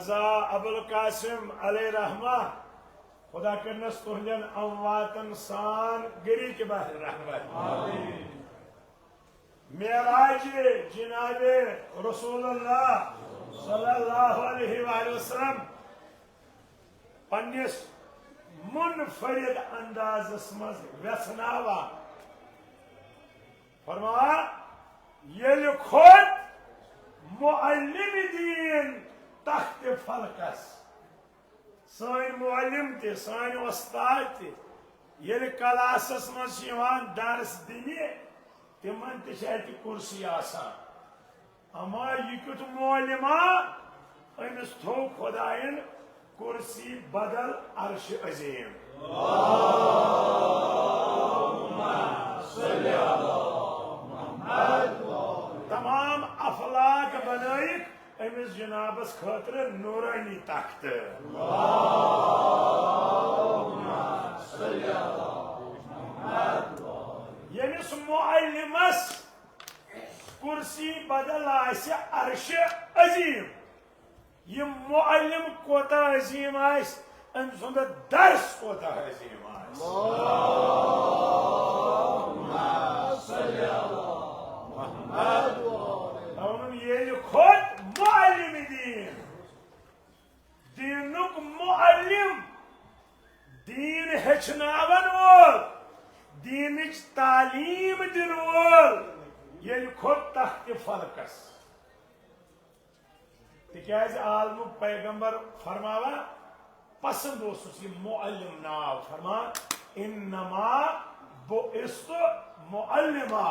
मिर्जा अबुल कासिम अलैहि रहमा खुदा करनस तुहंदन अमवातन सान गरी के बाहर रहमत मेराज जनाब रसूलुल्लाह सल्लल्लाहु अलैहि वसल्लम पन्निस मुनफरिद अंदाजस मज व्यसनावा फरमा ये खुद मुअल्लिम दीन तख्त फलकस सान मुअल्लिम ते सान उस्ताद ते ये क्लासस मज दर्स दिने तिमन ते कुर्सी आसान अमा यह कुत मुअल्लिमा अमिस थो खुदायन कुर्सी बदल अर्श अजीम तमाम अफलाक बनाइक अमिस जनाबस खतर नूरानी तख्त यमिस मुअल्लिमस कुर्सी बदल आसे अर्श अजीम यह मुअल्लिम कोता अजीम आस अम सुंद दर्स कोता अजीम आस ये खुद मुअल्लिम दीन दीनुक मुअल्लिम दीन हेचनावन वोल दीनिच तालीम दिन वोल ये खुद तख्त फलकस तिकाज आलमुक पैगंबर फरमावा पसंद ये मुअल्लिम नाव फरमा इन्नमा बुइस्तु मुअल्लिमा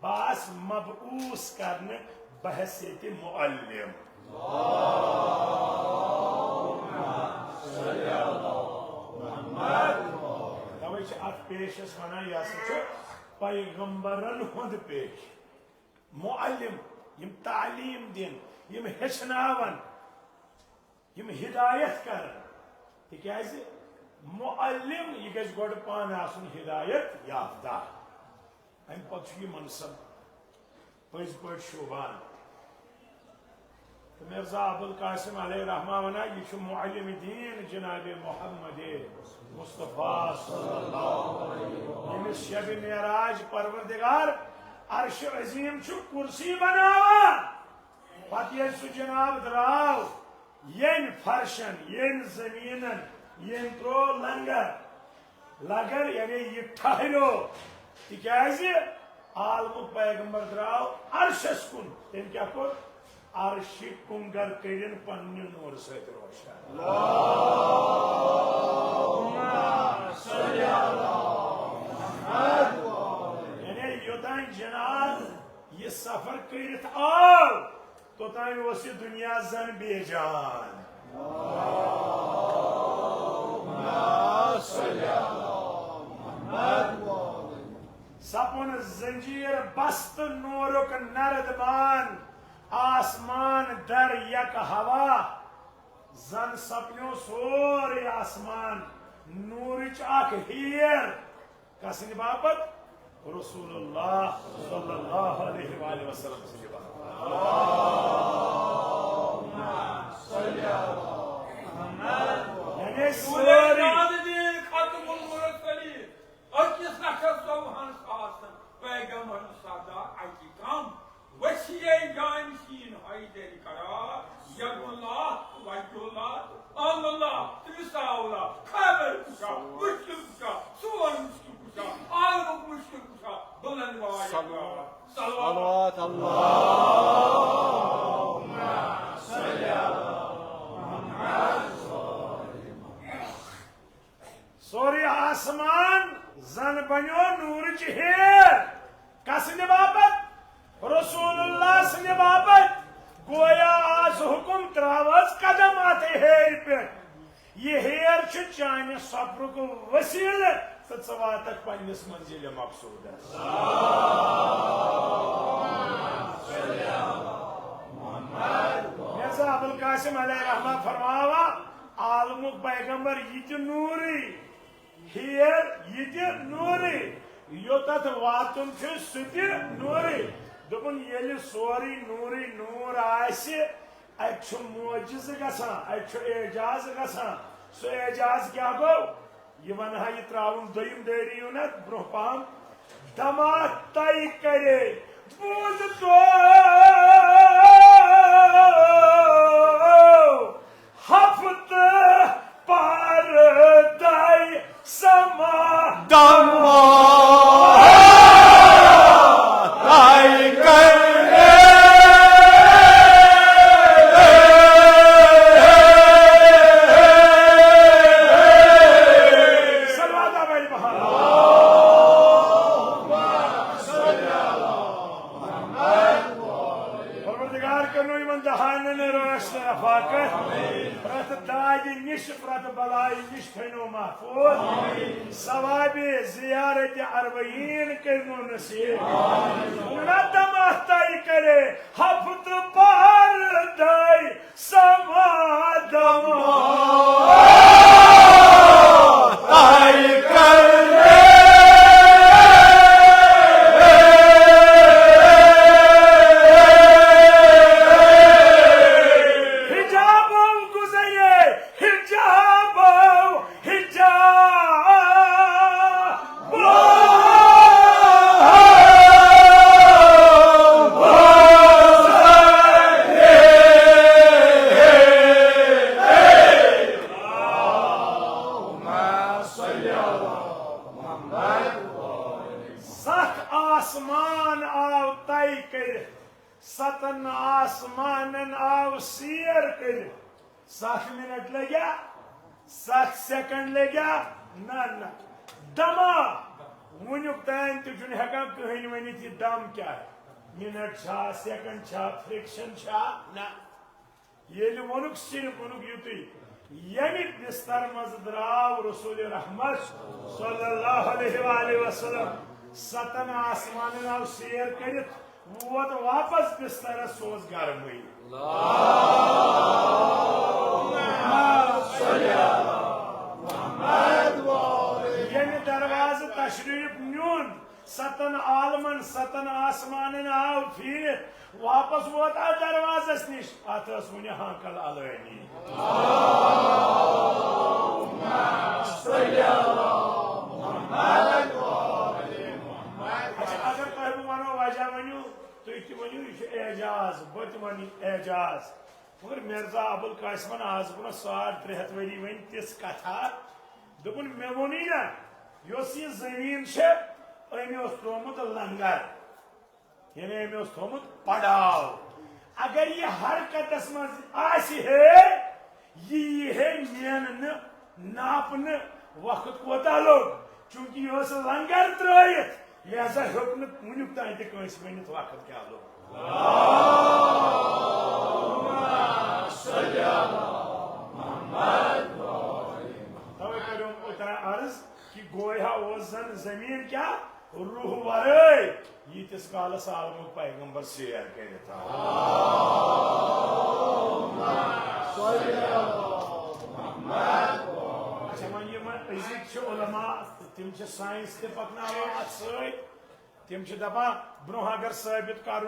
बास मबऊस करने बहसियत मुअल्लिम तवे अत पेशस वना यह पैगंबरन हुंद पेश मुअल्लिम यम तालीम दिन यम हेचनावन यम हिदायत कर तिकाज मुअल्लिम यह गज गोड पान आसन हिदायत याफ्ता अम पे मनसब पज पे शोभान तो मिर्जा अबुल कासिम अलैहि रहमा वना यह मुअल्लिम दीन जनाब मोहम्मद मुस्तफा सल्लल्लाहु अलैहि वसल्लम यमिस शब मेराज परवरदिगार अर्श अजीम कुर्सी बनावा पत सु जनाब द्राव येन फर्शन येन जमीनन येन त्रो लगर यानी यह ठहरो तिकाज आलमुक पैगंबर द्राव अर्शस कुन तम क्या कोर अर्श कुंगर करिन पन्ने नूर सत रोशन यानी योदान जनाब यह सफर करित आव तोतान वस दुनिया जन बेजान सपुन जंजीर बस्त नूरुक नरदमान आसमान दर यक हवा जन सपनो सोरे आसमान नूरिच अख हीर कसन बापत रसूलुल्लाह सल्लल्लाहु अलैहि वसल्लम से सोरे आसमान जन बनो नूरच हेर कसन बापत रसूलुल्लाह सन बापत गोया आज हुकुम त्रावज कदम आते हेर पे ये हेर चाने सफरुक वसील तो वातक पन्निस मंजिल मकसूद मिर्जा अबुल कासिम अलैहि रहमा फरमावा आलमुक पैगंबर यह नूरी हेर यह नूरी योतथ वातुन सह नूरी दोपन ये सोरी नूरी नूर आसे मोजिज गसान एजाज गसान सो एजाज क्या गो यह वन यह त्राउन दोयम दरी ना ब्रोह पाम दमा तय करे बूद तो हफ्त पार दाई समा दमा तय करे प्रत बलाई निश थनो महफूज सवाबे जियारत अरबईन करनो नसीब नदम तय करे हफ्त पार दाई समादम तय करे आसमान आव तय कर सतन आसमान आव सीर कर 7 मिनट लग्या 7 सेकंड लग्या ना दमा वुनुक तान तुन हेकान कहन वनित यह दम क्या है मिनट छा सेकंड छा फ्रिक्शन छा ना ये वनुक सिर्फ वनुक युतु यमि बिस्तर मज द्राव रसूल रहमत सल्लल्लाहु अलैहि वसल्लम 7 आसमान आव शेर कर वोत वापस बिस्तर सोज गर्म यमि दरवाज तशरीफ न्यून 7 आलमन 7 आसमान आव फिर वापस वोत दरवाजस निश अत वन हाकल अलनी अगर तुम वो वजह वनु तुम वन एजाज बत वन एजाज मगर मिर्जा अबुल कासिमन आज ब्रो 350 वरी वन तिस कथा दोपन मे वोनी ना यह जमीन अमेस थोमुत लंगर यानी अमेस थोमुत पड़ाव अगर यह हरकतस मज है मेन नापन वक्त कोता लोग चूंकि यह लंगर त्रित यह हसा हेक वुनुक तान तस वनित वक्त क्या लोग तवे करो उतना अर्ज कि गोया जन जमीन क्या रूह वरे यीतिस कालस आलमुक पैगंबर शेयर कर अच्छा वन अजिक उलमा तम साइंस ते पकनावान अत सम दपान ब्रोह अगर साबित कर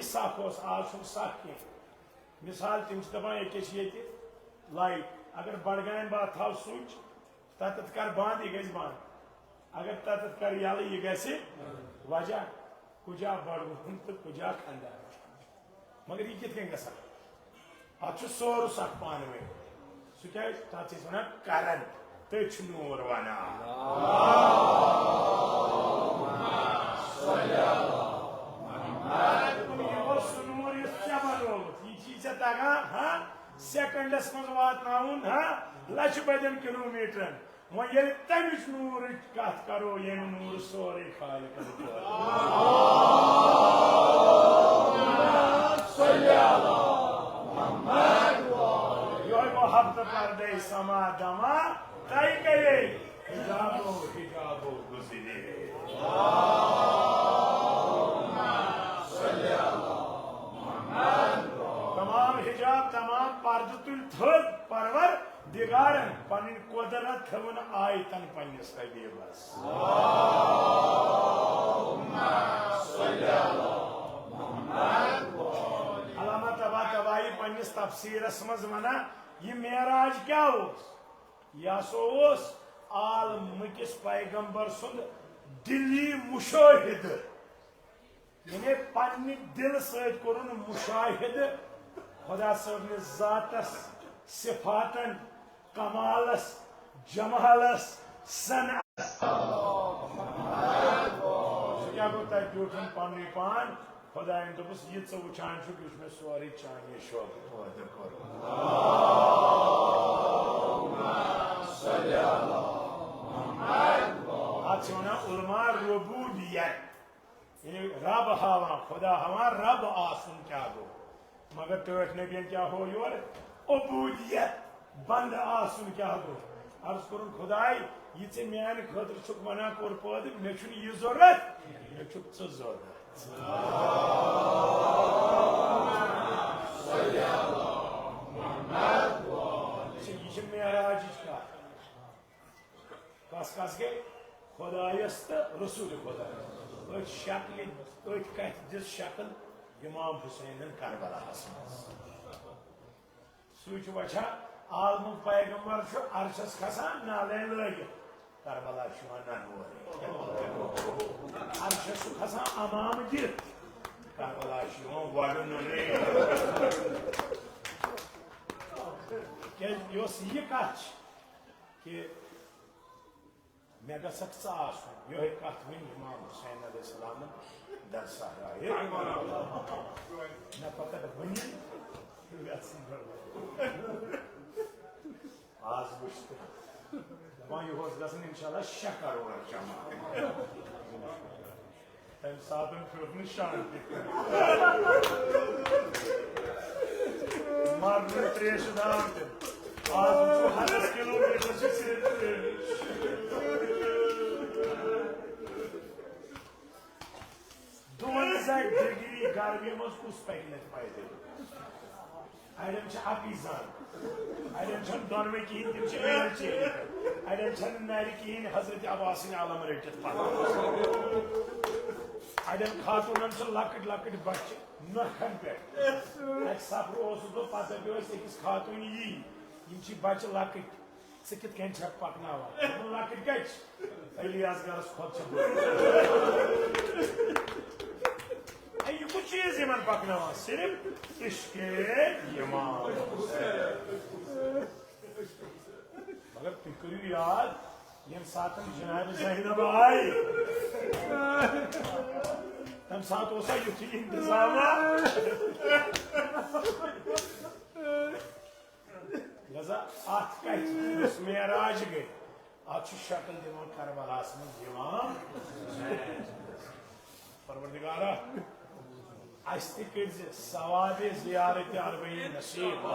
सख आज सख कह मिसाल तम दपान ये लाइट अगर बडगाम बात थव स्विच तत कर बंद यह गई बंद अगर तत कर यल यह ग वजह कुजा बड़गुन तो कुजा खंदार मगर यह कित अत सोर सख पान वे सह तथ वन करंट तथ नूर वन नूर चे बनोत यह तगान हाँ सेकंडस मज वातनाउन हाँ लक्ष बदन किलोमीटर वो ये तमिच नूर कत करो ये नूर सोरे खाल कर यो मोहब्बत पर दे समा दमा तय करे हिजाबो हिजाबो गुजरे तमाम हिजाब तमाम पर्दतुल थद परवर दिगारन पन कुदरत थवन आयतन पन्निस हबीबस अलामा तबा तबाही पन्निस पन्निस तफसीरस मज वना ये मेराज क्या यह आलमकिस पैगंबर सुंद दिली मुशाहिद यानी पन्ने दिल सत कोरुन मुशाहिद खुदा सबने जातस सिफातन कमालस जमालस सनअस क्या बोलता है ब्यूटन पानी पान खुदा इन दोपस ये सब उचान चुके उसमें सवारी चाहिए शोक आज होना उलमा रुबूबियत यानी रब हवा खुदा हवा रब आसुन क्या हो मगर टोट नबियन क्या हो योर उबूदियत बंद आसुन क्या हो अर्ज करुन खुदाई ये चे म्यान खतर छुक वना कोर पद मे छु ये जरूरत मे छु च जरूरत ये मेराज का कस के खुदायस तो रसूल खुदा शक्ल कत दिस शक्ल इमाम हुसैन करबला सह वचा आलम पैगंबर अरशस खसान नालें लगित करबला अरशस खसान अमाम दित करबला वडन यह कत कि मे गसक ये कत वन इमाम हुसैन अलैहिस्सलाम दर सहराए मे पता वन आज वुश्त दपान यह गन इंशाल्लाह शकर जमा तम सात शांति मरन त्रेश दाम आज 100 किलोमीटर डिग्री गर्मी मज कुस पकन पैदल अड़न अकीजान अड़न दोनवे कहें तम अड़न नर कहें हजरत अब्बासिन आलम रटित अड़न खातून लकट लकट बच्चे नखन पे सफर पता पे अकिस खातून यी बच्चे लकट स कित पकनावान लकट कच अलियास गरस खुद कुछ चीज इन पकनावान सिर्फ इश्के ईमान मगर तुम करू याद यम सात जनाब ज़ैनब आई तम सात युथी इंतजाम लिहाजा अत कत मेराज गई अत शक्ल दिवान करबलास मज परवरदिगारा सवाब जियारत अरबईन नसीब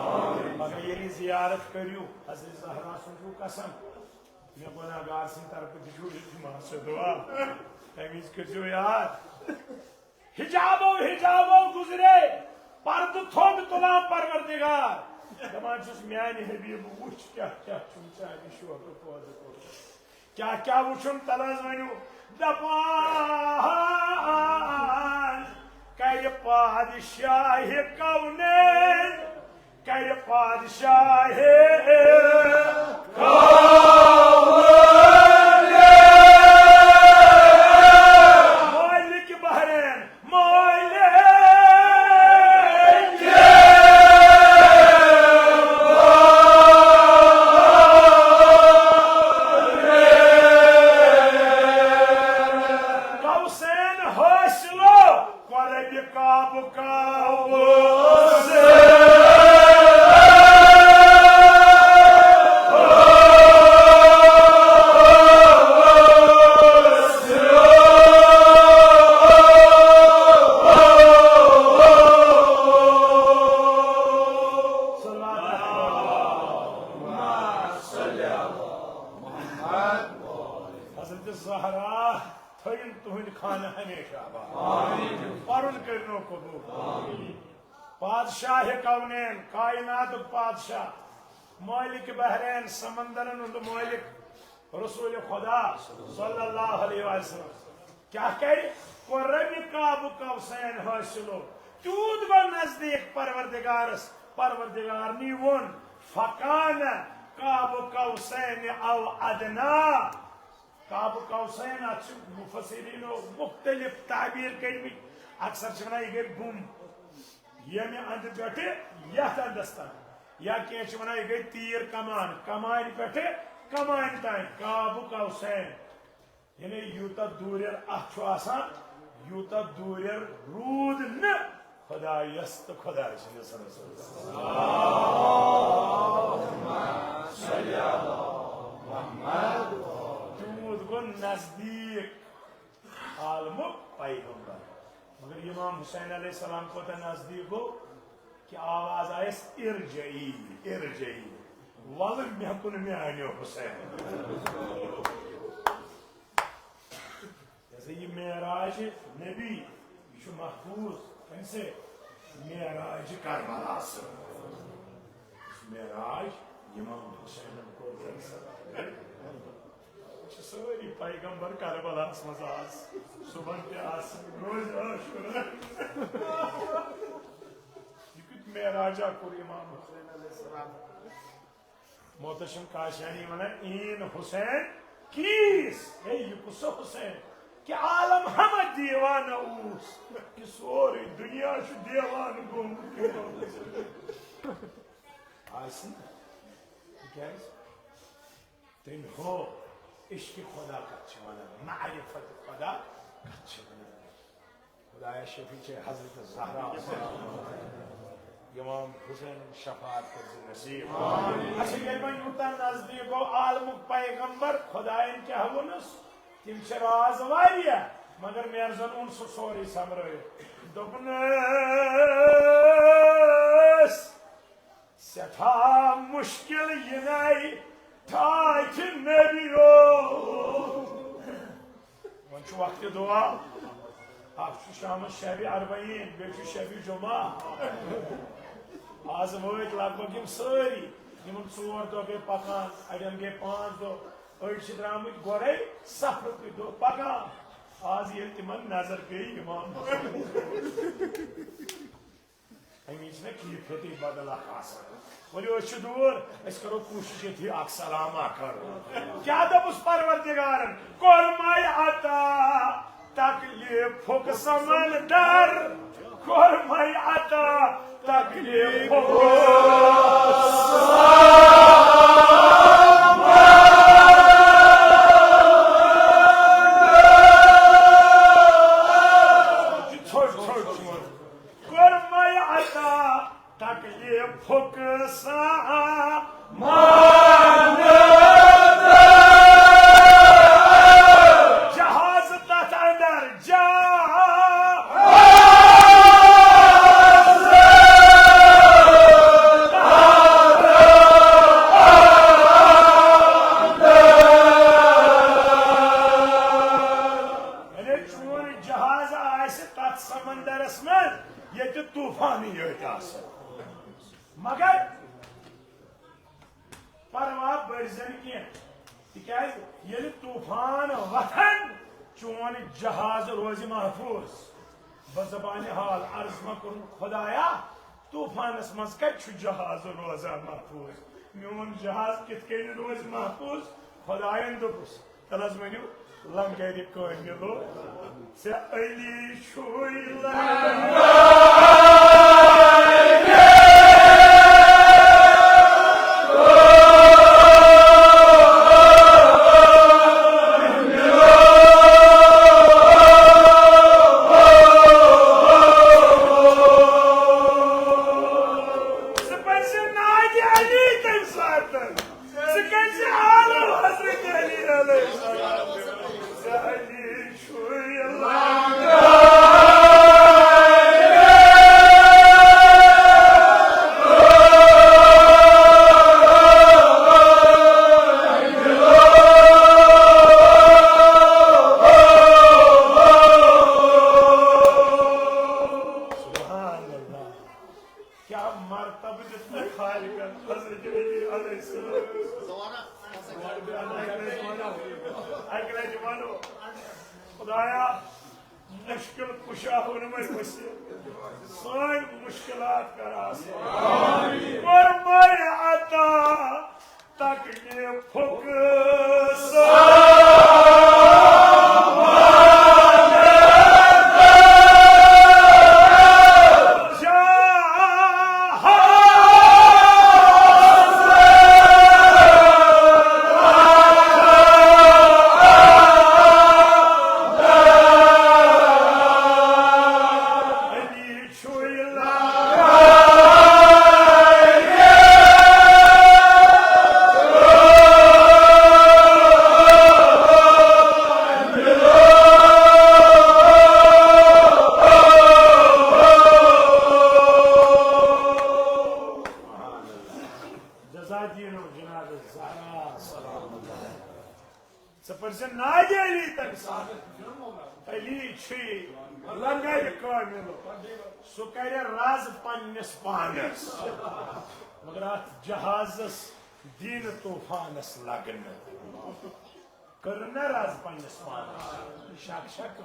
मगर ये जियारत करू हजरत ज़हरा सुन कसम मे गुनाहगार सिंह तरफ से दुआ तमीज करो यार हिजाबो हिजाबो गुजरे पर्द थोद तुला परवरदिगार दपान म्यान हबीब वुच क्या क्या शोक पौध क्या क्या वुचुम तलाज वनु दपान कर पादशाह कौनैन कर पादशाह पादशाह कौनैन कायनात पादशाह मालिक बहरैन समंदरन मालिक रसूल खुदा सल्लल्लाहु अलैहि वसल्लम क्या कर रबी काब कौसैन हासिलो तूद व नजदीक परवरदिगारस परवरदिगार नी वोन फकान काब कौसैन औ अदना काब कौसैन मुफस्सिरीनो मुख्तलिफ ताबीर करमी अक्सर वना यह गई गुम ये अंद पे यथ अंदस तक या कह वना यह गई तीर कमान कमान पे कमान तान काब कौसैन यानी यूत दूर यूत दूर रूद न खुदायस तो खुदा तूद गो नजदीक आलम पैगंबर मगर इमाम हुसैन अलैहिस्सलाम को नजदीक गो कि आवाज आयस इरजई इरजई वल मेकुन म्यानो हुसैन जैसे ये मेराज नबी यह महफूज कैसे मेराज करबला से मेराज इमाम हुसैन को सारी पैगंबर करबला मज सुबह रोज मेराजा कुर इमाम हुसैन अलैहिस्सलाम मोहतशम काशानी वन इन हुसैन कीस युकुस हुसैन कि आलम हम दीवान उस कि सोरी दुनिया दीवान गुम तीन हो इश्क खुदा कच्छवाना मारिफत खुदा कच्छवाना खुदाया शफीचे हजरत ज़हरा इमाम हुसैन शफात कर नसीब अच्छा ये मैं यूता नजदीक गो आलम पैगंबर खुदायन क्या वनस तिम राज वारिया मगर मेरजन उन सोरी समर दोपनस सठा मुश्किल यनाई ठाक नबियो वन वक्त दुआ शाम शब अरबईन बे शब जुमा आज वत लगभग सारी इन 4 दो गए पकान अड़न गए 5 दो अड़ द्राम गोरे सफर दो पकान आज ये तिमन नजर गई इमाम अमीज ने कीफती बदला वो दूर करो कोशिश थी सलामा करो क्या दबुस परवरदिगारन कोरमाय अता तकलीफुक समंदर कोरमाय अता तकलीफुक जहाज रोज महफूज बजबान हाल अर्ज मकुन खुदाया तूफानस मज कत जहाज रोजा महफूज मोन जहाज कित रोज महफूज खुदायन दोपुस तलज वनु लंगर कमिलो से अली शुई मुश्किल कुशा होने में सान मुश्किलात कर आता तक ये फुक मगर जहाजस दीन तूफानस लगन कर राज पन्नस पानस शक शक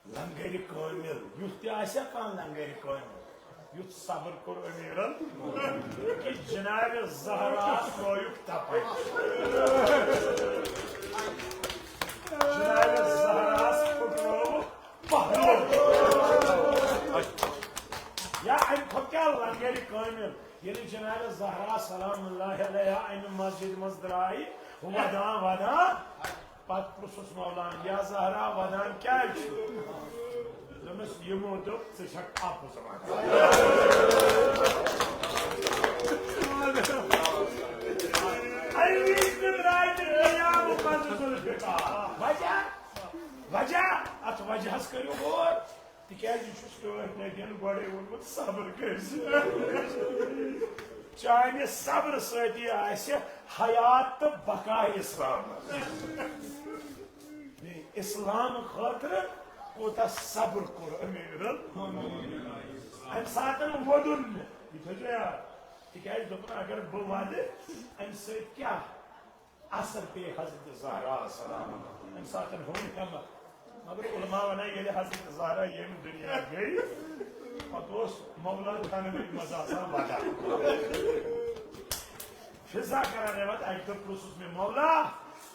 लंगर कामिल युथ तह लंगर कामिल युथ सबर कोर अमीरन कि जनाब ज़हरा सोयुक तपन जनाब ज़हरा फुटनो पहलो या क्या लंगर कामिल ये जनाब ज़हरा सलामुल्लाह अलैहा इन मस्जिद मज द्राई वदान वदान पत पुरुष मौलान या ज़हरा वदान क्या दमस यमो दोप शक आपस वजह अत वजह करो गौर गए वोनमुत सब्र कर चाहे सब्र सती हयात तो बका इस्लाम इस्लाम खातर कोता सब्र कोर अमीर अम सात वोदुन दोपन अगर बह वद अम क्या असर पे हजरत ज़हरा अम सात होन हिम्मत मगर उलमा वन ये हजरत ज़हरा ये दुनिया गई पत मौला थानवी मजा वदा फिजा कराने वत अक पुरुष मे मौला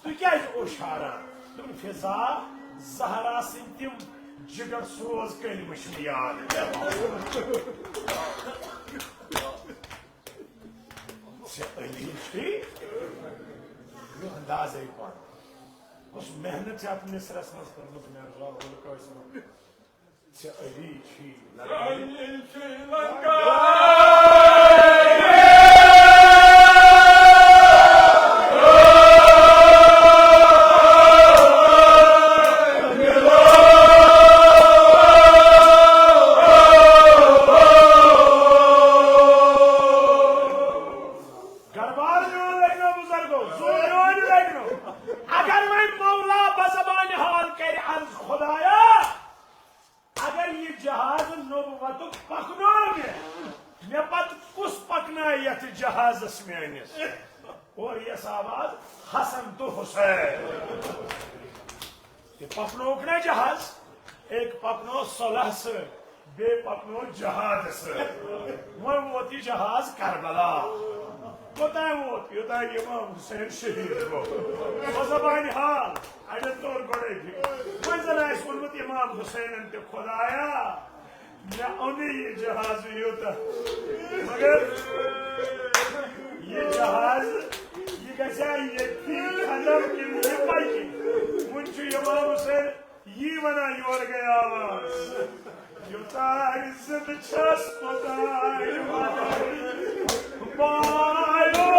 तु क्या ओशारा तुम फिजा ज़हरा सिंह तिम जिगर सोज कलम याद अंदाज पान उस मेहनत से अपने सरस मज कर अली और ये आवाज हसन तो हुसैन पकनो ना जहाज एक पकनो सलाह से बे पकनो जहाज से वो वोती जहाज करबला कोताय वोत योताय इमाम हुसैन शहीद को मज़बान हाल अजत तौर गड़े थी वो जना सुनमत इमाम हुसैन अंत खुदाया मैं उन्हें ये जहाज योता मगर ये जहाज ये कैसा ये खत्म के लिए पाई मुझे इमाम हुसैन ये बना योर गया आवाज योता इज्जत छस पताय बालो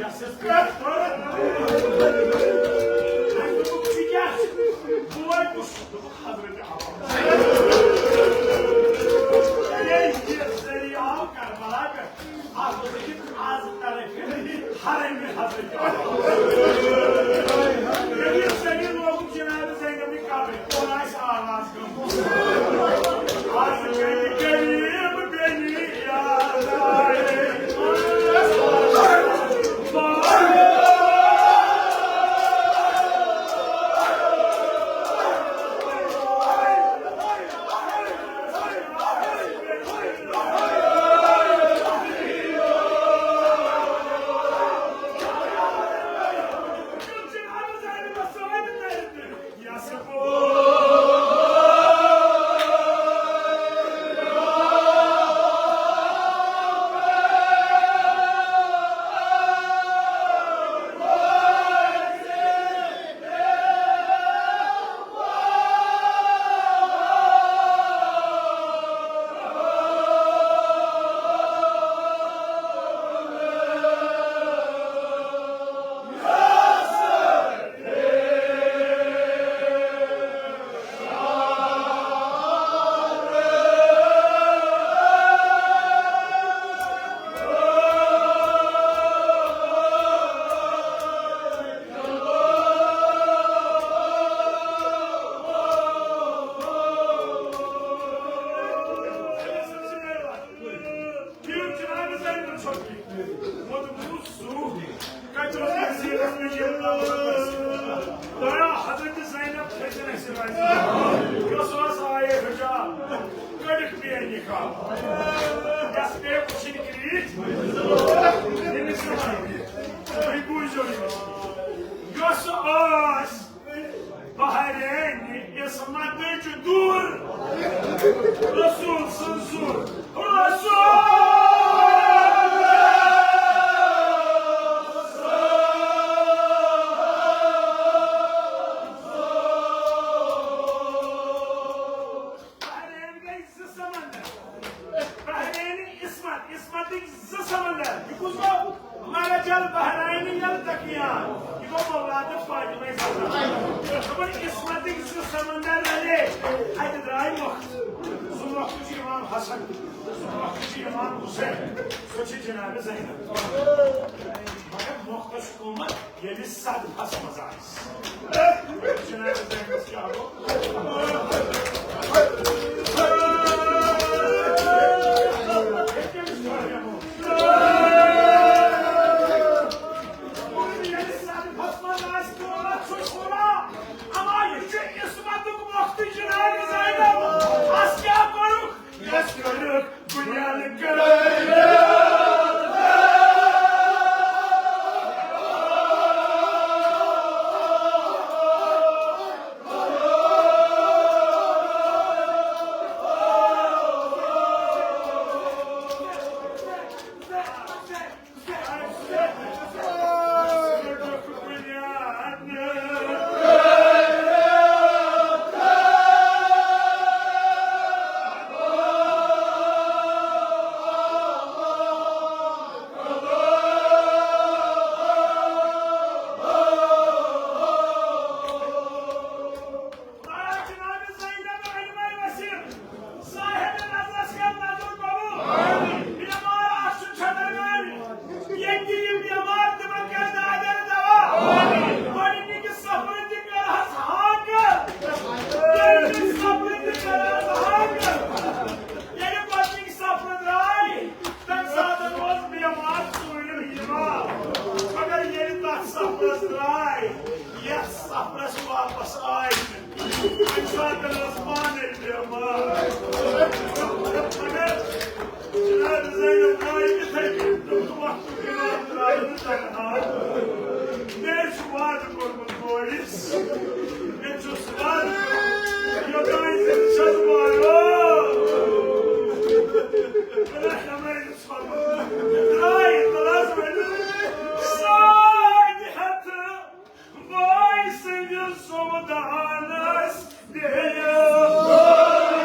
Ya siz kıyafet bu çiğer. Bu var bu Hazreti Allah. Ey seni al karbalar ağzındaki ağzından haremi Hazreti Allah. Geliyor senin oğlum Cenab-ı Zeynep'in kabri. Onay sağlamaz. Hazreti Kerim beni yarayın.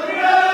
Yeah.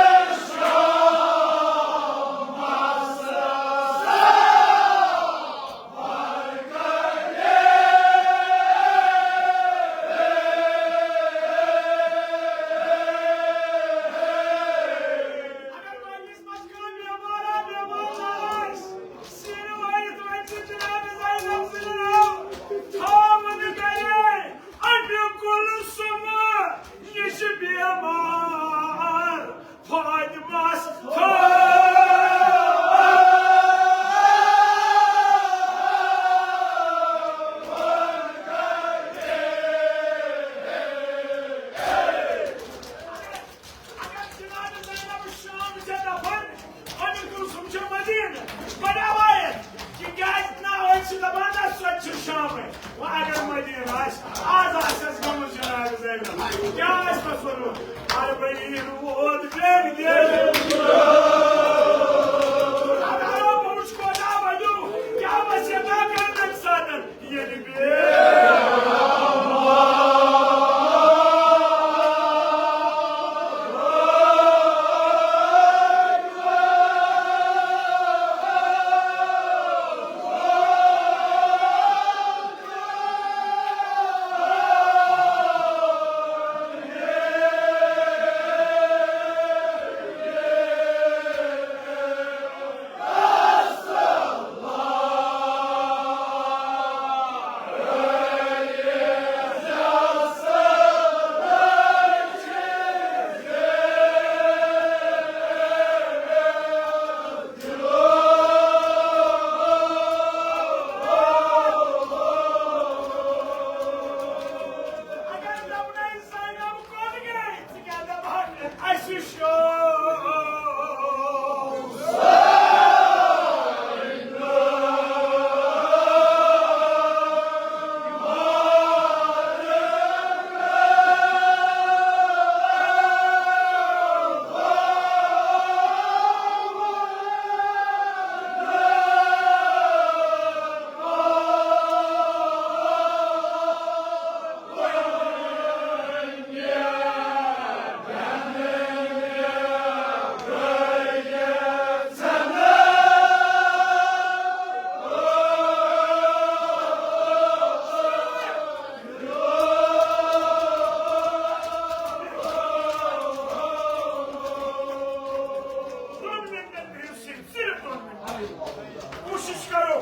करो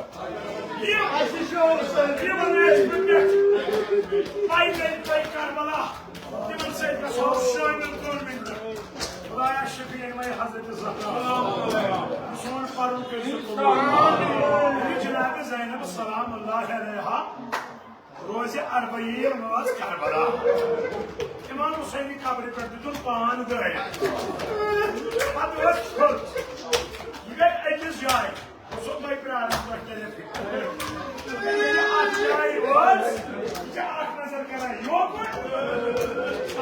ये management final पे Karbala तिमन से कसो शामिल government खुदाया Sherfane में हजरत ज़हरा सोन फारूक के जनाब ज़ैनब सलाम अल्लाह अलैहा रोज़ अरबईन नमाज करबला इमाम हुसैन की कब्र पर दुन पान गए पत वस खुद ये अजिज जाय सो मैं प्राण करते ये आज जाय वस क्या आंख नजर करा यो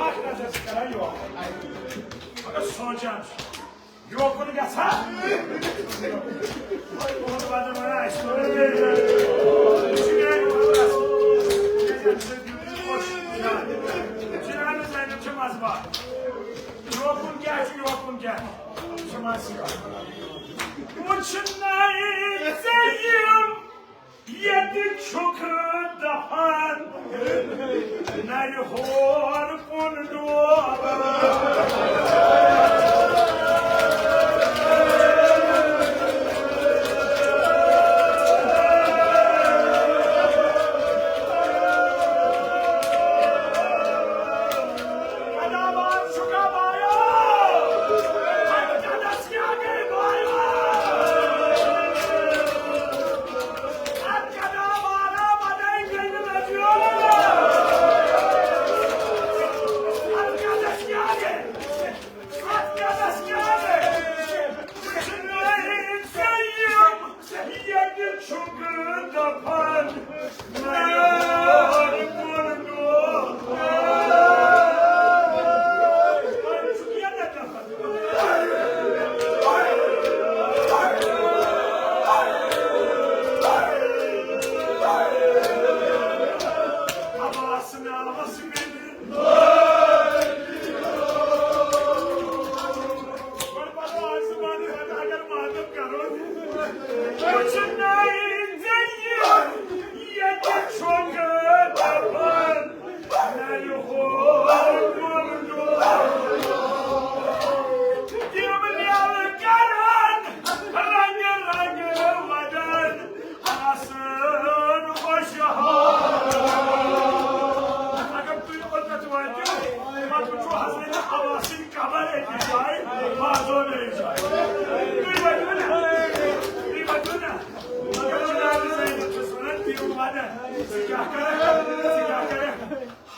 आंख नजर करा यो अगर सोचा यो कोन गसा बहुत बाद में इसको Cenab-ı Zeynep Çamaz var. Yokun gel. Çamaz var. Uçunay zeyyim yedik çok dahan Ney hor kundu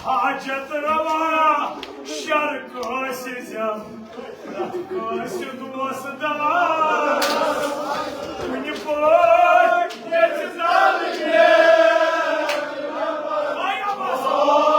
Hacet rava şarkı sizem Bırakı südüması da var Beni boy yetsiz algı Ay abasa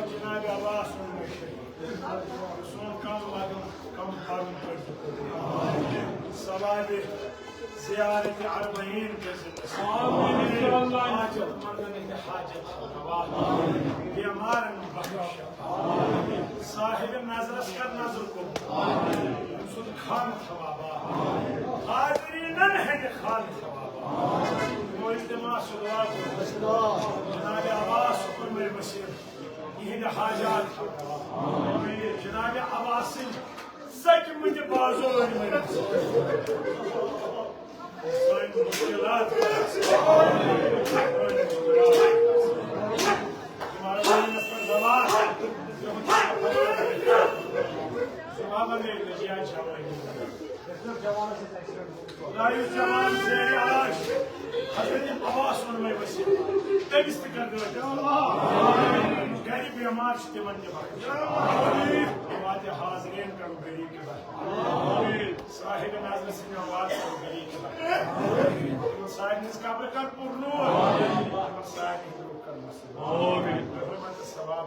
जनाब अब्बास कम फार्म कर सवाल ज़ियारत अरबईन के हाजत बीमारन बख्श साहिब नजरस कर नजर को सुन खान थवाबा हाज़रीनन है खान थवाबा वो इल्तिमास दुआ जनाब अब्बास को मेरे बशीर यह हाजात जनाब अब्बास सच मुझे बाजू मुश्किलात जवान से आवाज सुनवाई बसी तमिस कर दो गरीब बीमार तिमन वात हाजरीन कर गरी के साहिब नाज़र सिंह आवाज कर गरी के साहिब निस कब्र कर पुरनूर साहिब कर मसला आमीन सवाब